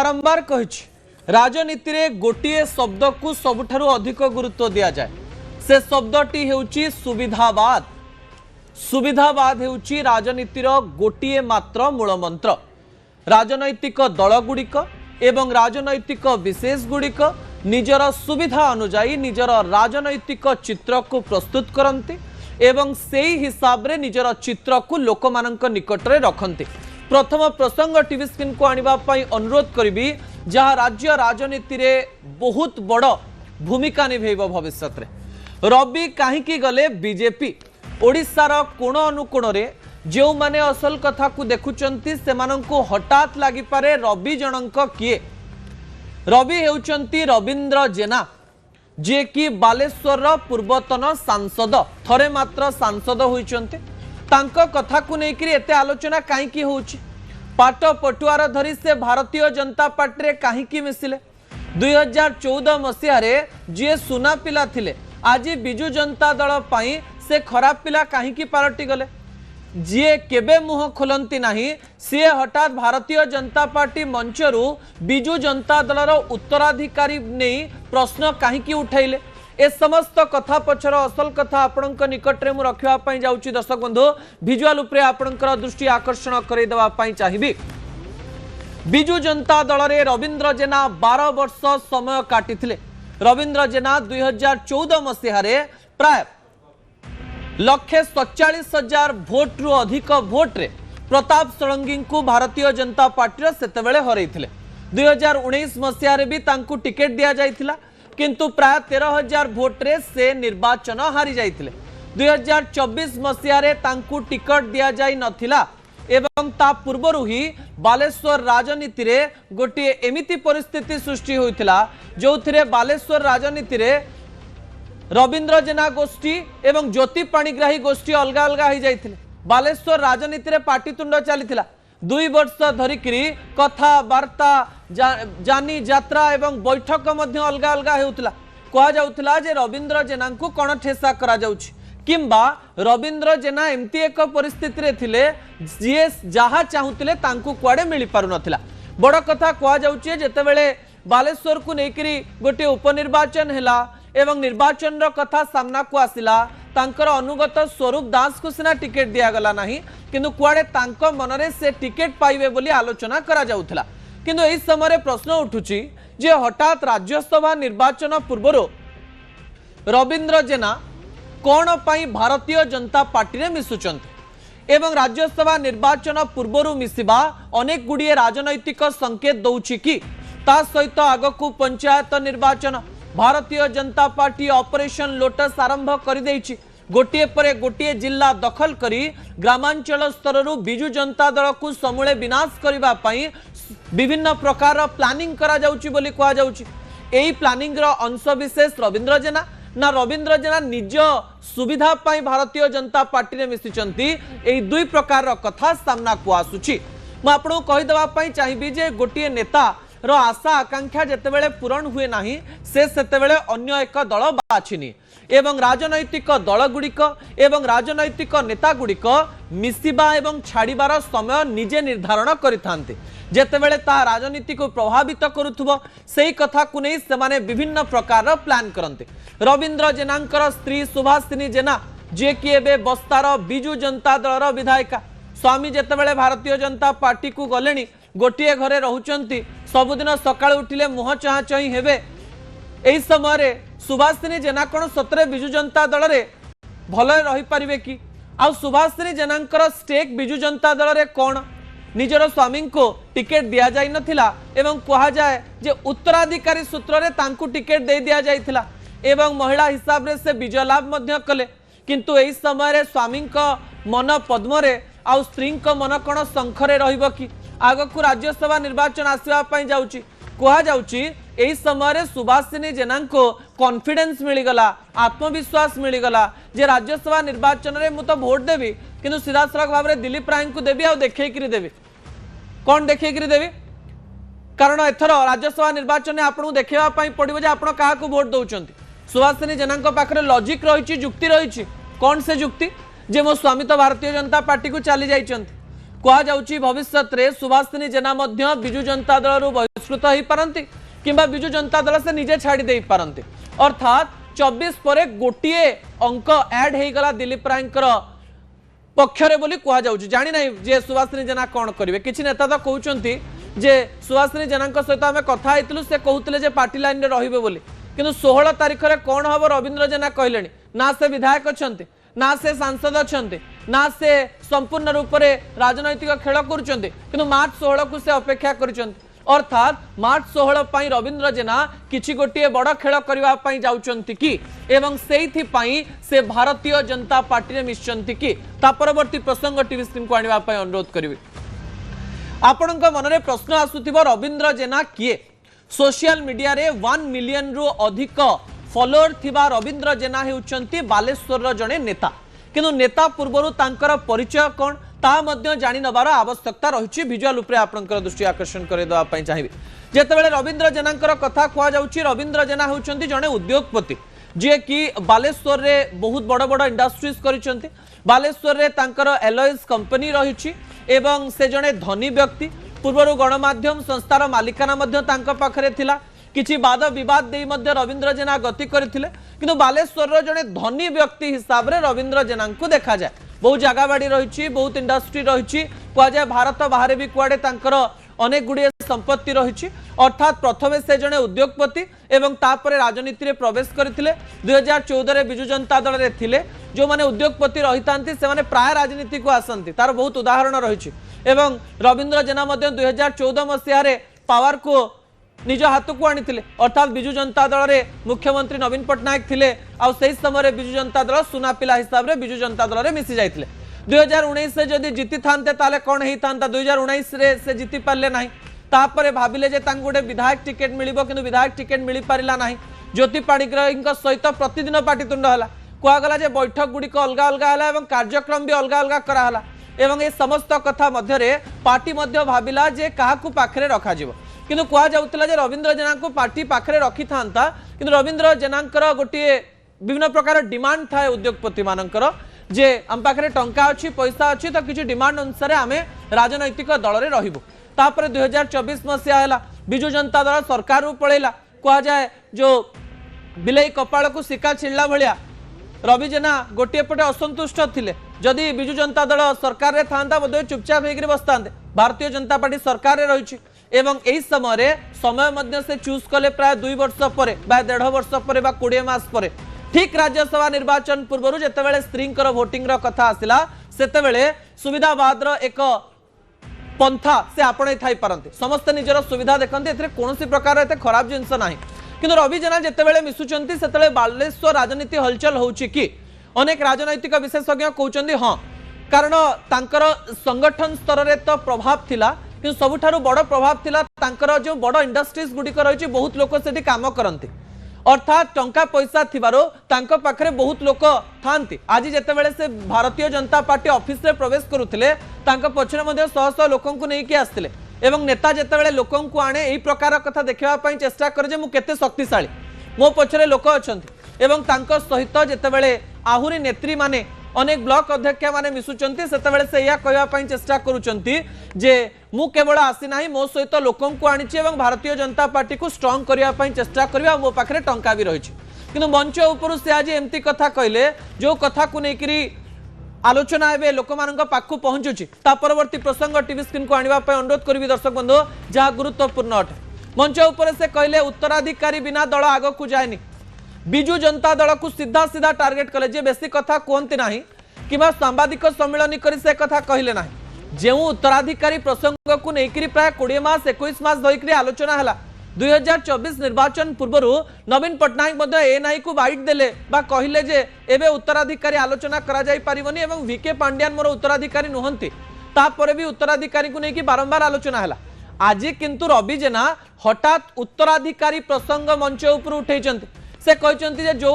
बारंबार कही राजनीति रे गोटे शब्द को सबुठारु अधिक गुरुत्व दि जाए से शब्दटी हेउची सुविधावाद। सुविधावाद हेउची राजनीतिर गोटे मात्र मूलमंत्र। राजनैतिक दलगुड़िक एवं राजनैतिक विशेष गुड़िक निजर सुविधा अनुजाई निजर राजनैतिक चित्र को प्रस्तुत करती एवं सेही हिसाब रे निजर चित्र को लोकमानंक निकट रे रखती। प्रथम प्रसंग टीवी स्क्रीन को आनिबा पई अनुरोध करिबी जहाँ राज्य राजनीति रे बहुत बड़ भूमिका निभेब भविष्य रे। रवि कहीं गले बीजेपी ओडिशार कोण अनुकोण रे जो माने असल कथा को देखुचंती सेमानंको हठात लागि पारे रवि जनंक किए। रवि हेउचंती रविंद्र जेना जे कि बालेश्वर पूर्वतन सांसद थरे मात्र सांसद होइचंती। तांको कथा को लेकर एते आलोचना कहीं होउची। पाट पटुआर धरी से भारतीय जनता पार्टी रे कहीं मिसिले। 2014 मसीह रे जे सुना पिला थिले आज बिजु जनता दल पाई से खराब पिला कहीं पालटी गले। जी केबे मुह खोलती नहीं सी हठात भारतीय जनता पार्टी मंचरू बिजु जनता दलर उत्तराधिकारी नहीं प्रश्न कहीं उठाइले। ए समस्त कथा पछर असल कथा आपण निकट में रखापी जाऊँगी। दर्शक बंधु भिजुआल उपरे आपणकर दृष्टि आकर्षण करदेवाई चाहिए। बिजु जनता दल रे रविंद्र जेना 12 वर्ष समय काटी। रविंद्र जेना 2014 मसीह प्राय 147,000 भोट रु अधिक भोट रे प्रताप षडंगी को भारतीय जनता पार्टी सेतेबेले हरैथिले। 2019 मसीह भी तांकु टिकेट दिया जाइथिला किंतु प्राय 13,000 भोट रे से निर्वाचन हारी जाइथिले। 2024 मसीह रे तांकु टिकट दिया जाई नथिला एवं ता पूर्वरु ही बालेश्वर राजनीति रे गोटे एमिति परिस्थिति सृष्टि होइथिला जोथिरे बालेश्वर राजनीति रे रविंद्र जेना गोष्ठी एवं ज्योति पाणिग्राही गोष्ठी अलग अलग हो जाते। बालेश्वर राजनीति रे पाटितुंड चलीथिला। 2 वर्ष धरिकी कथबार्ता जानी यात्रा एवं बैठक मध्य अलग अलग होउथिला। कहा जाउथिला जे रविंद्र जेना को कण ठेसा करा जाउछि किंबा रविंद्र जेना एमती एक परिस्थिति रे थिले जे जहा चाहुतिले तांकु कुआडे मिली पारु नथिला। बड़ कथा कहा जाउछि जेतेबेले बालेश्वर को लेकरी गोटे उपनिर्वाचन हैला एवं निर्वाचन कथा सामना को आसिला तांकर अनुगत स्वरूप दास को सिना टिकेट दिया गला नहीं किंतु कुआडे तांको मनरे से टिकेट पाइबे बोली आलोचना करा जाउथिला। किंतु एही समय प्रश्न उठुची जे हठात राज्यसभा निर्वाचन पूर्व रविंद्र जेना कौन पाई भारतीय जनता पार्टी रे मिसुचंती एवं राज्यसभा निर्वाचन पूर्व मिसिबा अनेक गुड़िए राजनैतिक संकेत दउछि कि ता सहित आगकू पंचायत निर्वाचन Bharatiya Janata party operation lotus आरंभ कर देइछि। गोटिए परे गोटिए जिला दखल करी ग्रामांचल स्तररू बिजु जनता दल को समूले विनाश करबा पई विभिन्न प्रकार प्लानिंग करा जाउछि बोली कहा जाउछि। एही प्लानिंग रो अंश विशेष रविंद्र जेना ना रविंद्र जेना निज सुविधा पाई भारतीय जनता पार्टी रे मिसिचंती। एही दुई प्रकार रो कथा सामना को आसुछि। म आपणो कहि देबा पई चाहिबी जे गोटिए नेता रो आशा आकांक्षा जेतेबेले पूरण हुए नाही से सेतेबेले अन्य एक दल बाछिनी एवं राजनैतिक दल गुड़िक एवं राजनैतिक नेता गुड़िक मिसिबा एवं छाड़ीबार समय निजे निर्धारण करिथांते। जेतेबेले ता राजनीति को प्रभावित करुथुबो सेही कथा को नै सेमाने विभिन्न प्रकार प्लान करंते। रविंद्र जेनांकर स्त्री सुभाषिनी जेना जे कि एबे बस्तार बिजु जनता दलर विधायिका स्वामी जेतेबेले भारतीय जनता पार्टी को गलेनी गोटे घरे रहुचंती सबुदिन सकाळ उठिले मुह चाहा चाही हेबे। एही समय रे सुभाषिनी जेना कोन सतरे बिजु जनता दल रे भले रही पारिबे कि आ सुभाषिनी जेनांकर स्टेक बिजु जनता दल रे कोन निजर स्वामी को टिकेट दिया जाई नथिला एवं कहा जाए जे उत्तराधिकारी सूत्र रे तांकु टिकेट दे दिया जाइथिला एवं महिला हिसाब रे से विजय लाभ मध्य कले। किंतु एही समय रे स्वामी को मन पद्म रे आ स्त्री को मन कोन शंखरे रहिबो कि आगकू राज्यसभा निर्वाचन आसवा पई जाउची। कहा जाउची एही समय रे सुभाषिनी जेना को कॉन्फिडेंस मिलीगला आत्मविश्वास मिलीगला जे राज्यसभा निर्वाचन रे मु तो वोट देवी किंतु सीधा सड़क भाव में दिलीप राय को देवी आ देखैकरी देवी कौन देखैकरी देवी कारण एथर राज्यसभा निर्वाचन में आपको देखा पड़ो जे आप वोट दौरान सुभाषिनी जेना पाखे लॉजिक रही जुक्ति रही कौन से जुक्ति जे मो स्वामी तो भारतीय जनता पार्टी को चली जाइए कहुच्छी भविष्य में सुभाषिनी जेना विजु जनता दल बहिष्कृत हो पारती किंबा बिजु जनता दल से निजे छाड़ी दे पारती अर्थात 24 पर गोटे अंक ऐड हो गला दिलीप राय पक्षरे बोली कहुच्छी जानी ना जे सुभाषिनी जेना कौन करेंगे किसी नेता तो कहते जे सुभाषिनी जेना सहित आम कथा से कहते पार्टी लाइन में रही बोली किंतु 16 तारीख में कौन हम रवींद्र जेना कहले ना से विधायक अच्छा ना से सांसद अच्छा ना से संपूर्ण रूप से राजनैतिक खेल कर मार्च 16 को से अपेक्षा कर अर्थात मार्च 16 पर रवींद्र जेना किसी गोटे बड़ खेल करने जाउछंती कि एवं से भारतीय जनता पार्टी में मिशंती कि ता परवर्ती प्रसंग टीवी स्क्रीन को आने अनुरोध करी आपण मन में प्रश्न आसुथिबो रवींद्र जेना किए सोशल मीडिया रे 1 मिलियन रु अधिक फॉलोअर थिबा रवींद्र जेना हेउचंती बालेश्वर जड़े नेता किंतु नेता पूर्व तांकर परिचय कौन ता मध्य जानि नबार आवश्यकता रही विजुअल उपरे आपनकर दृष्टि आकर्षण करदेवा चाहिए जेतेबेले रवींद्र जेनांकर कथा कह जाउची रवींद्र जेना हेउचंती जड़े उद्योगपति जे कि बालेश्वर रे बहुत बड़ बड़ इंडस्ट्रीज करिसंती बालेश्वर रे तांकर एलॉयस कंपनी रही एवं से जड़े धनी व्यक्ति पूर्व गणमाध्यम संस्थार मालिकाना मध्य तांका पाखरे थिला किछि वाद विवाद दे मध्य रवींद्र जेना गति करथिले किंतु बालेश्वर जड़े धनी व्यक्ति हिसाब रे रवींद्र जेना को देखा जाए बहुत जगह बाड़ी रही बहुत इंडस्ट्री रही कहुए भारत बाहर भी कुआडे तांकर अनेक गुड़िए संपत्ति रही अर्थात प्रथमे से जड़े उद्योगपति एवं तापर राजनीति में प्रवेश करते 2014 बिजु जनता दल में थिले जो माने उद्योगपति रही था प्राय राजनीति को आसती तार बहुत उदाहरण रही एवं रवींद्र जेना 2014 मसीह पावर को निज हाथ को आनी अर्थात बिजु जनता दल में मुख्यमंत्री नवीन पट्टनायक थिले से समय बिजु जनता दल सुना पिला हिसाब से बिजु जनता दल में मिसी जाते 2019 से जदि जीति थांते ताले कौन होता 2019 से जीति पारे ना तापर भाविले जे गोटे विधायक टिकेट मिलिबो किंतु विधायक टिकेट मिल पारिला नाही ज्योति पाणिग्राही सहित प्रतिदिन पाटितुंड होला कहगला जे बैठक गुड़िक अलग अलग है और कार्यक्रम भी अलग अलग कराला एवं ये समस्त कथा मध्य पार्टी मध्य भाविला जे काहाकू पाखरे रखा जिवो किंतु कह जाउतला जे रवींद्र जेना को पार्टी पाखरे रखी थांता किंतु रवींद्र जेनांकर गोटे विभिन्न प्रकार डिमांड थाए उद्योगपति मानकर जे आम पाखे टंका अच्छी पैसा अच्छी तो किसी डिमांड अनुसार आम राजनैतिक दल में रही तापर 2024 मसीहा है बिजु जनता दल सरकार पलैला कह जाए जो बिलई कपाल को शिका छिड़ा भाया रवि जेना गोटे पटे असंतुष्ट थिले जदि बिजु जनता दल सरकार रे थांता बोधे चुपचाप होकर बसता भारतीय जनता पार्टी सरकार रे रही एवं यही समय मध्य से चूज कले प्राय 2 वर्ष पर 1.5 वर्ष पर 20 मास पर ठीक राज्यसभा निर्वाचन पूर्व जितेबाला स्त्री भोटिंग कथा आसला से सुविधावाद एक पंथा से आपणे थाई पारते समस्ते निजर सुविधा देखते कौन प्रकार एत खराब जिनस ना किंतु रवि जेना जितेबाला मिशुंट से बालेश्वर राजनीति हलचल होउची कि अनेक राजनैतिक विशेषज्ञ कहते हाँ कारण तांकर संगठन स्तर में तो प्रभाव थिला कि सबुठारु बड़ प्रभाव थिला तांकर जो बड़ इंडस्ट्रीज गुड़िक रही बहुत लोक से काम करते अर्थात टंका पैसा थिबारो तांको पाखरे बहुत लोक थांती आज जेतेबेले से भारतीय जनता पार्टी ऑफिस रे प्रवेश करुथिले तांको पछरे मध्ये शह शह लोकन को नेकी आस्थिले एवं नेता जेतेबेले लोकन को आने एई प्रकार कथा देखिबा पई चेष्टा करे जे मु केते शक्तिशाली मो पछरे लोक अछंती एवं तांको सहित जेतेबेले आहुरी नेत्री माने अनेक ब्लॉक अध्यक्ष माने मिसुचंती सेतेबेले से या कहबा पई चेष्टा करूचंती जे मु केवल आसी नाही मो सहित लोकन को आनिछि एवं भारतीय जनता पार्टी को स्ट्रांग करिया पई चेष्टा करबा मो पाखरे टंका भी रहिछि किंतु मंच ऊपर से आज एमती कथा कहले जो कथा को नेकरी आलोचना एवं लोक पाखु पहुंचुची ता परवर्ती प्रसंग टीवी स्क्रीन को आनिबा पई अनुरोध करबी दर्शक बंधु जहा गुरुत्वपूर्ण अटे मंच ऊपर से कहले उत्तराधिकारी बिना दल आग को जाएनी बिजु जनता दल को सीधा सीधा टार्गेट कले जे बेसी कथा कहते ना कि सांबादिक सम्मिलन कर से कथा कहले ना जो उत्तराधिकारी प्रसंग को लेकर प्राय 20 मास 21 मास धरिक आलोचना है 2024 निर्वाचन पूर्व नवीन पट्टनायक एएनआई को बाइट देले बा कहले जे एबे उत्तराधिकारी आलोचना करा जाई परिबनी एवं वीके पांड्यान मोर उत्तराधिकारी नुहंती तापर भी उत्तराधिकारी को लेकर बारंबार आलोचना है आज किंतु रवि जेना हठात उत्तराधिकारी प्रसंग मंच ऊपर उठेइचंती से कहते जो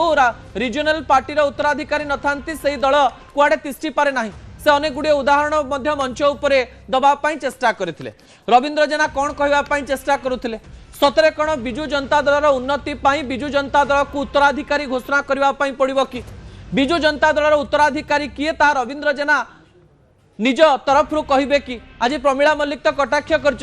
रिजनल पार्टी उत्तराधिकारी न था से दल कुआडे तिष्टि पारे ना से अनेक गुड़े उदाहरण मंच उपर दवाई चेष्टा करते रवींद्र जेना कौन कहवाई चेष्टा करुले सतरे कौन बिजु जनता दल उन्नति बिजु जनता दल को उत्तराधिकारी घोषणा करने पड़ो कि बिजु जनता दल उत्तराधिकारी किए ता रवींद्र जेना निज तरफ कहे कि आज प्रमीला मल्लिक तो कटाक्ष कर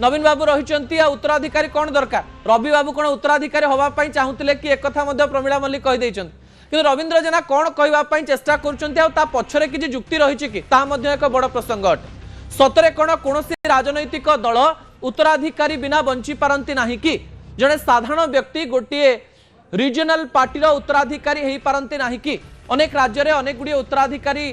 नवीन बाबू रही उत्तराधिकारी कौन दरकार रवि बाबू कौन उत्तराधिकारी होगापाई चाहूले कि एक प्रमीला मल्लिक कहीदे कि रवींद्र जेना कौन कहवाई चेष्टा कर पछरे किसी जुक्ति रही कि एक बड़ प्रसंग अटे सतरे कौन कौन राजनैतिक दल उत्तराधिकारी बिना बंची पारती ना कि जड़े साधारण व्यक्ति गोटे रिजनल पार्टीर उत्तराधिकारी हो पारती ना कि अनेक राज्य में अनेक गुड़िए उत्तराधिकारी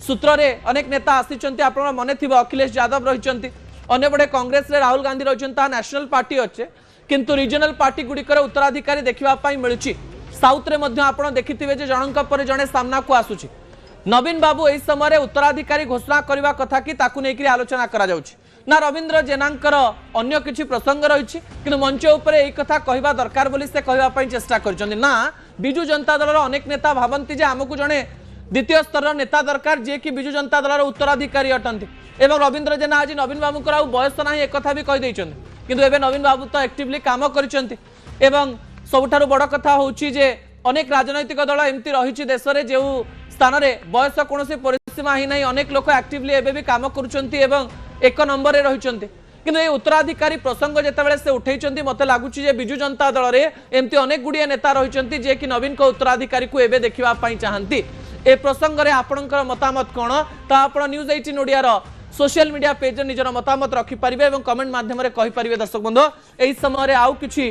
सूत्र में अनेक नेता आसी आप मन थी अखिलेश यादव रही अंपटे कांग्रेस रे राहुल गांधी रही नेशनल पार्टी अच्छे किंतु रिजनल पार्टी गुड़िकर उत्तराधिकारी देखापी मिलूँ साउथ रे मध्य आपण देखिथिबे जे जनक पर जने सामना को आसुची नवीन बाबू एही समय उत्तराधिकारी घोषणा करबा कथा कि ताकु नेकरी आलोचना करा जाउची ना रवींद्र जेनांकर अन्य किछि प्रसंग रहिछि किंतु मंच ऊपर एही कथा कहबा दरकार बोली से कहबा पई चेष्टा करचंदी ना बिजु जनता दलर अनेक नेता भाबंती जे हमकु जने द्वितीय स्तर नेता दरकार जे कि बिजु जनता दलर उत्तराधिकारी अटंती एवं रवींद्र जेना आज नवीन बाबू को बयस ना एक कथा भी कहि दैछंती किंतु एबे नवीन बाबू तो एक्टिवली काम करिसंती एवं सबुठारु बड़ कथा होउची जे अनेक राजनैतिक दल एमती रही देश में जो स्थान में बयस कौन परिसीमा ही ना अनेक लोक एक्टिवली एबे भी काम करुँच एक नंबर रही किंतु ये उत्तराधिकारी प्रसंग जितेबाला से उठे मत लगुच बिजु जनता दल में एमती अनेक गुड़िए नेता रही जे कि नवीन को उत्तराधिकारी को एबे देखापी चाहती ए प्रसंग में आपणकर मतामत कौन तो आप news 18 Odiyar social media page निजर मतामत रखिपारे और कमेंट माध्यम कहींपारे दर्शक बंधु यही समय आउ किछि